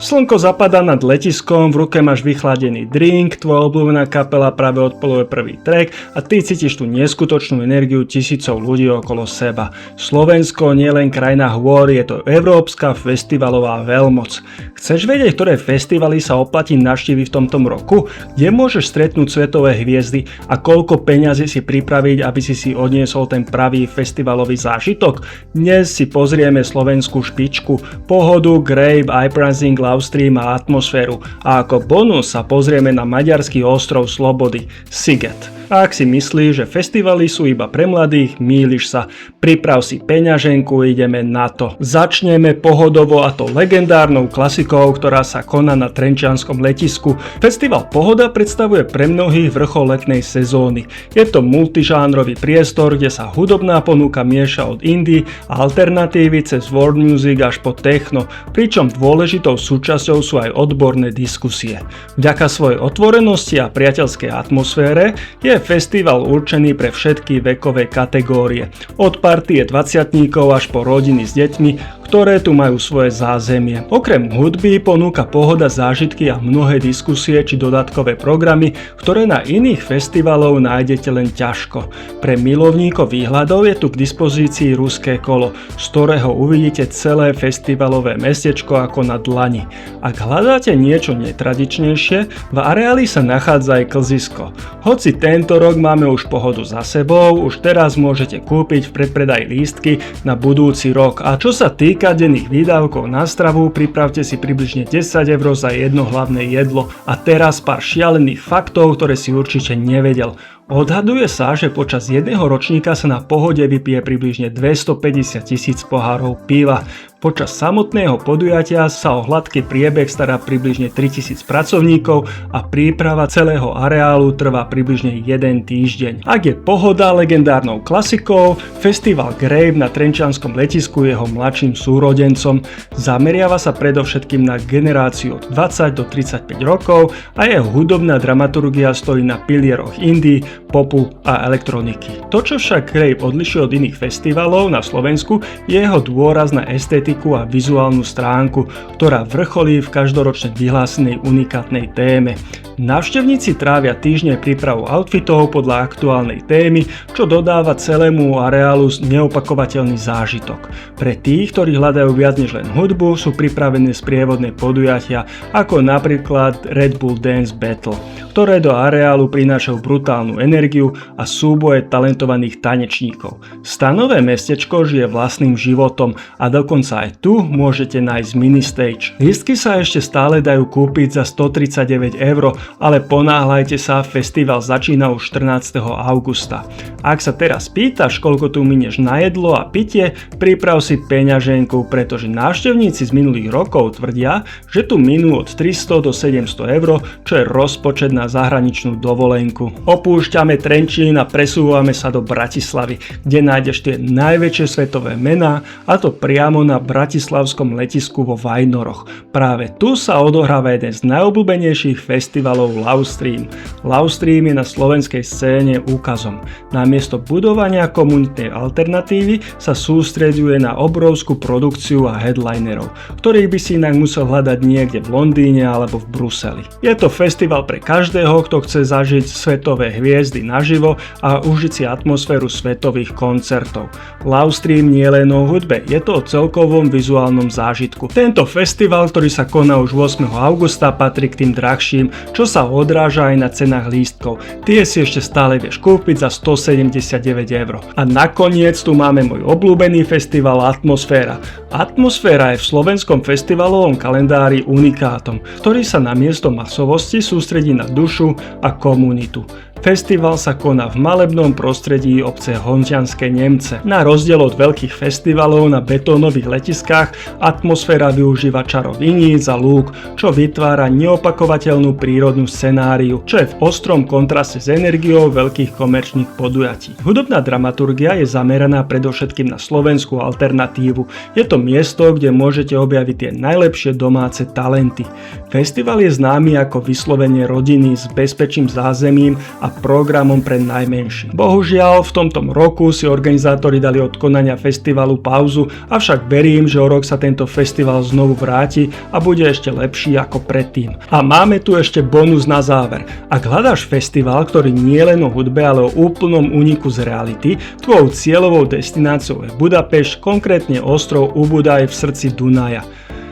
Slnko zapadá nad letiskom, v ruke máš vychladený drink, tvoja obľúbená kapela práve odpoluje prvý track a ty cítiš tú neskutočnú energiu tisícov ľudí okolo seba. Slovensko nie len krajina hôr, je to európska festivalová veľmoc. Chceš vedieť, ktoré festivaly sa oplatí navštíviť v tomto roku? Kde môžeš stretnúť svetové hviezdy a koľko peňazí si pripraviť, aby si odniesol ten pravý festivalový zážitok? Dnes si pozrieme slovenskú špičku, Pohodu, Grave, Uprising, Loudstream a Atmosféru a ako bonus sa pozrieme na maďarský ostrov Slobody, Sziget. A ak si myslíš, že festivaly sú iba pre mladých, mýliš sa. Priprav si peňaženku, ideme na to. Začneme pohodovo a to legendárnou klasikou, ktorá sa koná na trenčianskom letisku. Festival Pohoda predstavuje pre mnohých vrchol letnej sezóny. Je to multižánrový priestor, kde sa hudobná ponuka mieša od indie a alternatívy cez world music až po techno, pričom dôležitou súčasťou sú aj odborné diskusie. Vďaka svojej otvorenosti a priateľskej atmosfére je festival určený pre všetky vekové kategórie. Od partie 20-tníkov až po rodiny s deťmi, ktoré tu majú svoje zázemie. Okrem hudby ponúka Pohoda zážitky a mnohé diskusie či dodatkové programy, ktoré na iných festivaloch nájdete len ťažko. Pre milovníkov výhľadov je tu k dispozícii ruské kolo, z ktorého uvidíte celé festivalové mestečko ako na dlani. Ak hľadáte niečo netradičnejšie, v areáli sa nachádza aj klzisko. Hoci tento rok máme už Pohodu za sebou, už teraz môžete kúpiť v predpredaji lístky na budúci rok. A čo sa týka denných výdavkov na stravu, pripravte si približne 10 € za jedno hlavné jedlo. A teraz pár šialených faktov, ktoré si určite nevedel. Odhaduje sa, že počas jedného ročníka sa na Pohode vypije približne 250 000 pohárov piva. Počas samotného podujatia sa o hladký priebeh stará približne 3000 pracovníkov a príprava celého areálu trvá približne 1 týždeň. Ak je Pohoda legendárnou klasikou, festival Grave na trenčianskom letisku jeho mladším súrodencom. Zameriava sa predovšetkým na generáciu od 20 do 35 rokov a jeho hudobná dramaturgia stojí na pilieroch indie, popu a elektroniky. To, čo však Grave odlišuje od iných festivalov na Slovensku, je jeho dôraz na estetiku a vizuálnu stránku, ktorá vrcholí v každoročne vyhlásenej unikátnej téme. Návštevníci trávia týždne prípravou outfitov podľa aktuálnej témy, čo dodáva celému areálu neopakovateľný zážitok. Pre tých, ktorí hľadajú viac než len hudbu, sú pripravené sprievodné podujatia, ako napríklad Red Bull Dance Battle, ktoré do areálu prinášajú brutálnu energiu a súboje talentovaných tanečníkov. Stanové mestečko žije vlastným životom a dokonca aj tu môžete nájsť mini-stage. Lístky sa ešte stále dajú kúpiť za 139 €, ale ponáhľajte sa, festival začína už 14. augusta. Ak sa teraz pýtaš, koľko tu minieš na jedlo a pitie, priprav si peňaženku, pretože návštevníci z minulých rokov tvrdia, že tu minú od 300 do 700 €, čo je rozpočet na zahraničnú dovolenku. Opúšťame Trenčín a presúvame sa do Bratislavy, kde nájdeš tie najväčšie svetové mená, a to priamo na bratislavskom letisku vo Vajnoroch. Práve tu sa odohráva jeden z najobľúbenejších festivalov Loudstream. Loudstream je na slovenskej scéne úkazom. Namiesto budovania komunitnej alternatívy sa sústreďuje na obrovskú produkciu a headlinerov, ktorých by si inak musel hľadať niekde v Londýne alebo v Bruseli. Je to festival pre každého, kto chce zažiť svetové hviezdy naživo a užiť si atmosféru svetových koncertov. Loudstream nie len o hudbe, je to o celkovom vizuálnom zážitku. Tento festival, ktorý sa koná už 8. augusta, patrí k tým drahším, čo sa odráža aj na cenách lístkov. Tie si ešte stále vieš kúpiť za 179 €. A nakoniec tu máme môj obľúbený festival Atmosféra. Atmosféra je v slovenskom festivalovom kalendári unikátom, ktorý sa namiesto masovosti sústredí na dušu a komunitu. Festival sa koná v malebnom prostredí obce Hontianske Nemce. Na rozdiel od veľkých festivalov na betónových letiskách, Atmosféra využíva čaro viníc a lúk, čo vytvára neopakovateľnú prírodnú scenáriu, čo je v ostrom kontraste s energiou veľkých komerčných podujatí. Hudobná dramaturgia je zameraná predovšetkým na slovenskú alternatívu. Je to to miesto, kde môžete objaviť tie najlepšie domáce talenty. Festival je známy ako vyslovene rodiny s bezpečným zázemím a programom pre najmenších. Bohužiaľ, v tomto roku si organizátori dali od konania festivalu pauzu, avšak verím, že o rok sa tento festival znovu vráti a bude ešte lepší ako predtým. A máme tu ešte bonus na záver. Ak hľadáš festival, ktorý nie je len o hudbe, ale o úplnom úniku z reality, tvojou cieľovou destináciou je Budapešť, konkrétne ostrov Ubudaj v srdci Dunaja.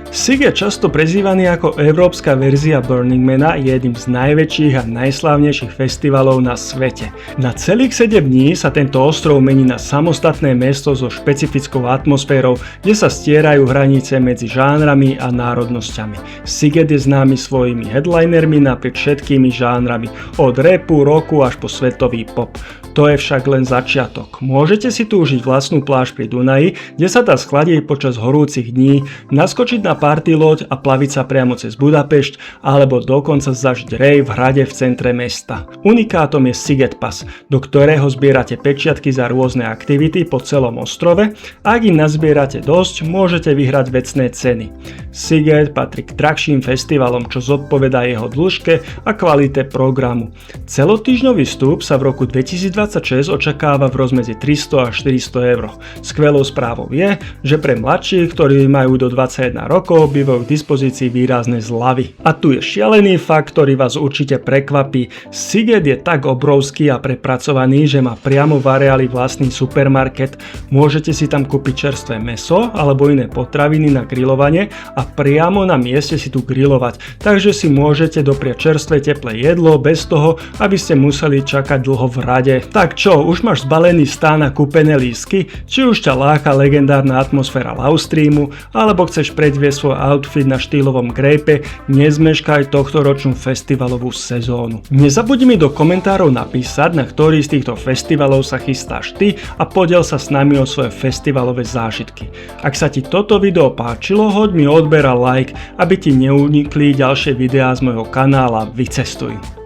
SIG je často prezývaný ako európska verzia Burning Mana, je jedným z najväčších a najslávnejších festivalov na svete. Na celých 7 dní sa tento ostrov mení na samostatné mesto so špecifickou atmosférou, kde sa stierajú hranice medzi žánrami a národnosťami. SIG je známy svojimi headlinermi naprieč všetkými žánrami, od rapu, rocku až po svetový pop. To je však len začiatok. Môžete si tu užiť vlastnú pláž pri Dunaji, kde sa dá schladiť počas horúcich dní, naskočiť na party loď a plaviť sa priamo cez Budapešť, alebo dokonca zažiť rave v hrade v centre mesta. Unikátom je Sziget Pass, do ktorého zbierate pečiatky za rôzne aktivity po celom ostrove. Ak im nazbierate dosť, môžete vyhrať vecné ceny. Sziget patrí k drahším festivalom, čo zodpovedá jeho dĺžke a kvalite programu. Celotýždňový vstup sa v roku 2026 očakáva v rozmedzi 300 až 400 eur. Skvelou správou je, že pre mladších, ktorí majú do 21 rokov, bývajú k dispozícii výrazné zľavy. A tu je šialený fakt, ktorý vás určite prekvapí. Sziget je tak obrovský a prepracovaný, že má priamo v areáli vlastný supermarket. Môžete si tam kúpiť čerstvé mäso alebo iné potraviny na grilovanie a priamo na mieste si tu grilovať. Takže si môžete dopriať čerstvé teplé jedlo bez toho, aby ste museli čakať dlho v rade. Tak čo, už máš zbalený stán a kúpené lístky? Či už ťa láka legendárna atmosféra Livestreamu, alebo chceš predviesť svoj outfit na štýlovom grejpe, nezmeškaj tohtoročnú festivalovú sezónu. Nezabudni mi do komentárov napísať, na ktorý z týchto festivalov sa chystáš ty a podiel sa s nami o svoje festivalové zážitky. Ak sa ti toto video páčilo, hoď mi odber a like, aby ti neunikli ďalšie videá z môjho kanála Vycestuj.